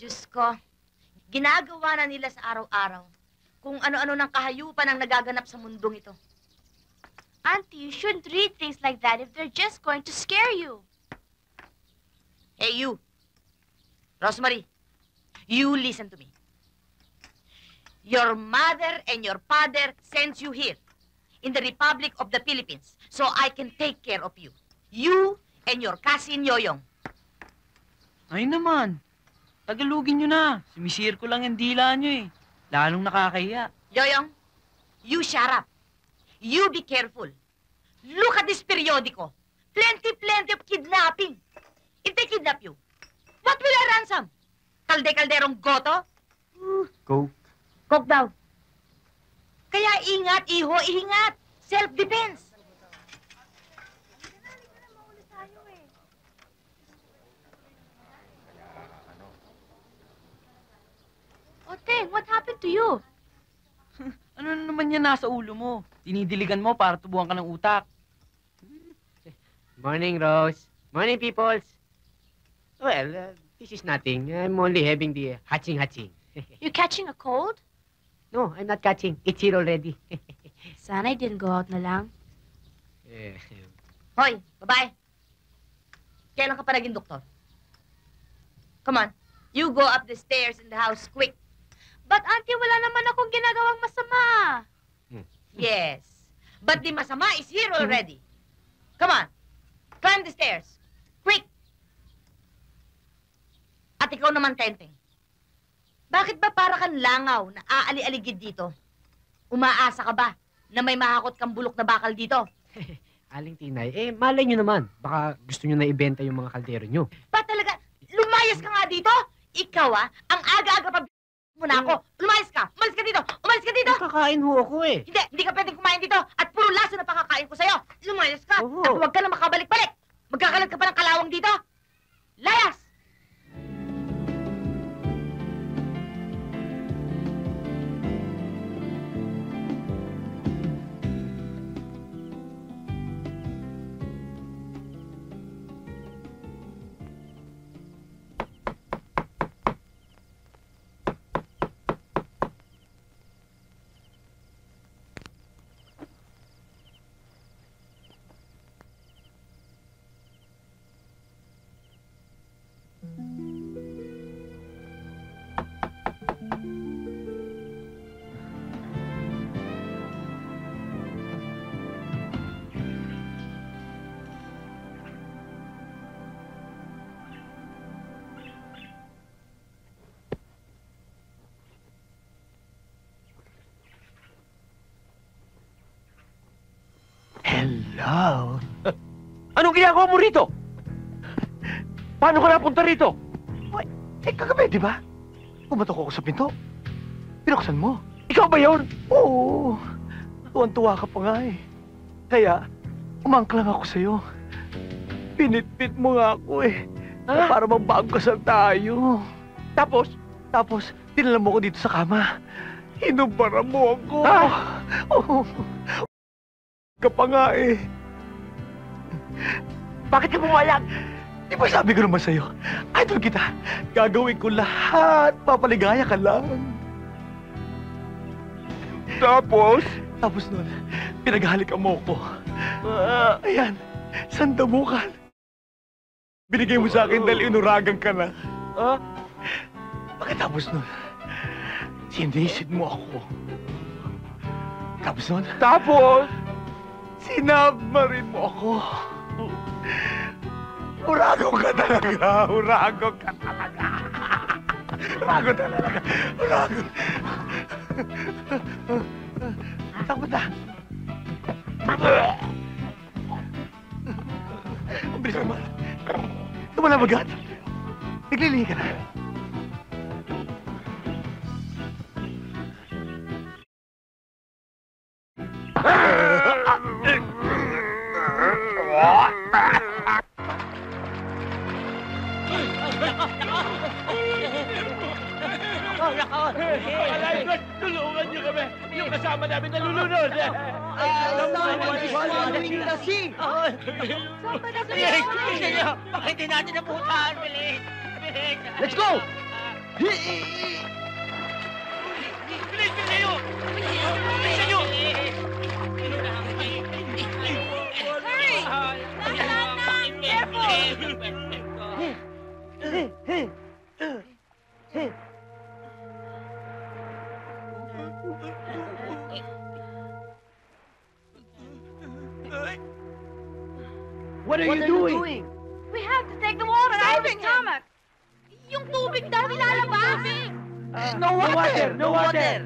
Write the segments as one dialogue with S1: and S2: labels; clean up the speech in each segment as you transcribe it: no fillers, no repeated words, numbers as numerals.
S1: Diyos ko, ginagawa na nila sa araw-araw kung ano-ano ng kahayupan ang nagaganap sa mundong ito.
S2: Auntie, you shouldn't read things like that if they're just going to scare you.
S1: Hey, you. Rosemary, you listen to me. Your mother and your father sends you here in the Republic of the Philippines so I can take care of you. You and your cousin Yoyong.
S3: Ay naman. Tagalugin nyo na. Sumisir ko lang yung dila nyo eh. Lalong nakakahiya.
S1: Yoyong, you shut up. You be careful. Look at this periodico. Plenty of kidnapping. If they kidnap you, what will I ransom? Kalde-kalderong goto?
S3: Coke.
S1: Coke daw. Kaya ingat, iho, ingat. Self-defense.
S2: Oteng, what happened to you?
S3: Ano na naman yan nasa ulo mo? Dinidiligan mo para tubuhan ka ng utak.
S4: Morning, Rose. Morning, peoples. Well, this is nothing. I'm only having the hatching.
S2: You catching a cold?
S4: No, I'm not catching. It's here already.
S2: Sana I didn't go out na lang.
S1: Hoy, babae. Kailan ka pa naging doktor? Come on, you go up the stairs in the house quick.
S2: But auntie, wala naman akong ginagawang masama.
S1: Yes, but the masama is here already. Come on, climb the stairs. Quick! At ikaw naman, Tenteng. Bakit ba para kang langaw na aali-aligid dito? Umaasa ka ba na may mahakot kang bulok na bakal dito?
S4: Aling Tinay, malay nyo naman. Baka gusto nyo na ibenta yung mga kaldero nyo.
S1: Ba talaga? Lumayas ka nga dito? Ikaw ang aga-aga pa mo na ako. Lumayas ka! Umalis ka dito! Umalis ka dito!
S4: Kakain ho ako eh.
S1: Hindi ka pwedeng kumain dito at puro laso na pakakain ko sa'yo. Lumayas ka
S4: Oo.
S1: at huwag ka na makabalik-balik. Magkakalat ka pa ng kalawang dito. Layas!
S5: Hello? Anong ginagawa mo rito? Paano ka napunta rito? Kagabi, di ba? Pumatok ako sa pinto. Pinuksan mo. Ikaw ba yun? Oo. Tuwan-tuwa ka pa nga eh. Kaya, umangklang ako sa'yo. Pinitpit mo nga ako eh. Para mabago kasal tayo. Tapos, dinala mo ko dito sa kama. Hinubara mo ako. Oo. Ka pa nga eh. Bakit ka pumayag? Di ba sabi ko naman sa'yo, idol kita, gagawin ko lahat, papaligaya ka lang. Tapos nun, pinaghalikan mo ko. Ayan, sandabukan. Binigay mo sa akin dahil inuragan ka na. Pagkatapos nun, sinisid mo ako. Tapos nun, sinabmarin mo ako. Urago ka talaga. Urago talaga. Takbo na. Ang bilis naman. Tumalabagat. Naglilihi ka na.
S6: Tulungan niyo kami! Yung kasama namin nalulunod!
S2: Bilis!
S6: Bakit hindi natin napuntahan? Bilis!
S5: Let's go!
S6: Bilis kayo! Bilisan nyo!
S1: Hurry! Dahan-dahan na! Careful!
S5: What are you doing?
S2: We have to take the water out of his
S1: Saving him.
S2: stomach. Yung tubig daw nilalabas.
S5: No water! No water!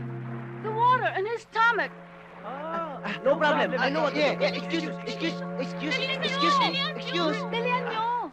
S2: The water in his stomach.
S5: No problem. I know what. Yeah. Excuse me.
S2: Dalihan nyo.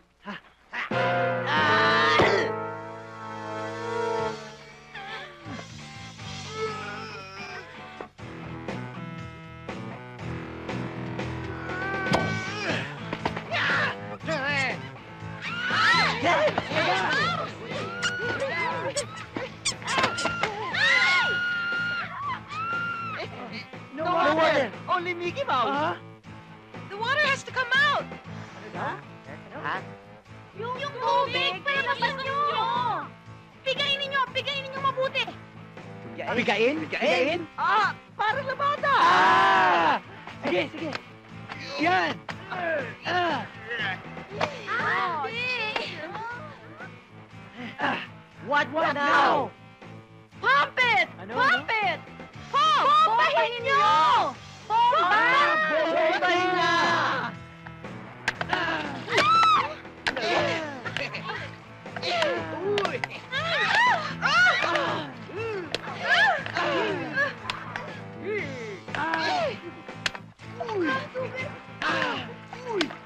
S5: No water. Only Mickey Mouse.
S1: The water has to come out!
S2: Yung tubig, palabas nyo. Bigayin ninyo mabuti.
S5: Bigain? Parang labada. Sige. Yan. What now?
S2: Pump it!
S5: Ano?
S2: Pump it! Pumpahin nyo!
S5: Bombahin na!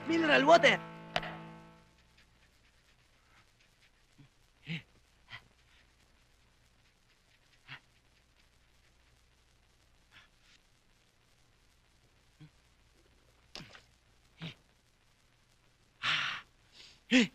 S5: Mineral water! Hey!